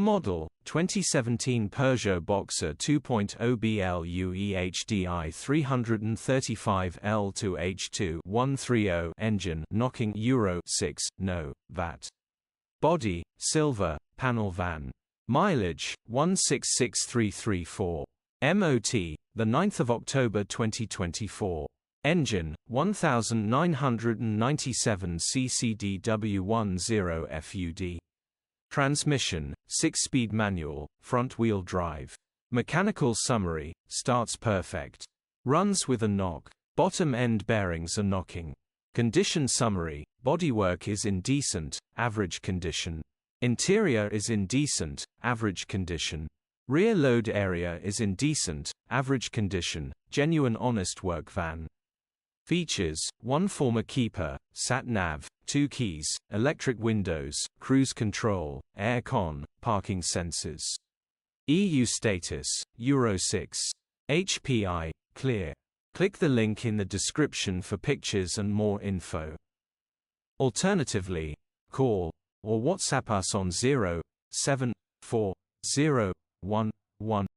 Model, 2017 Peugeot Boxer 2.0 BlueHDi 335L2H2 130 engine, knocking Euro 6, no VAT. Body, silver, panel van. Mileage, 166334. MOT, the 9th of October 2024. Engine, 1997 ccdw10 FUD. Transmission, 6-speed manual, front-wheel drive. Mechanical summary, starts perfect. Runs with a knock. Bottom end bearings are knocking. Condition summary, bodywork is in decent, average condition. Interior is in decent, average condition. Rear load area is in decent, average condition, genuine honest work van. Features, 1 former keeper, sat-nav, 2 keys, electric windows, cruise control, air-con, parking sensors. EU status, Euro 6. HPI, clear. Click the link in the description for pictures and more info. Alternatively, call or WhatsApp us on 0740111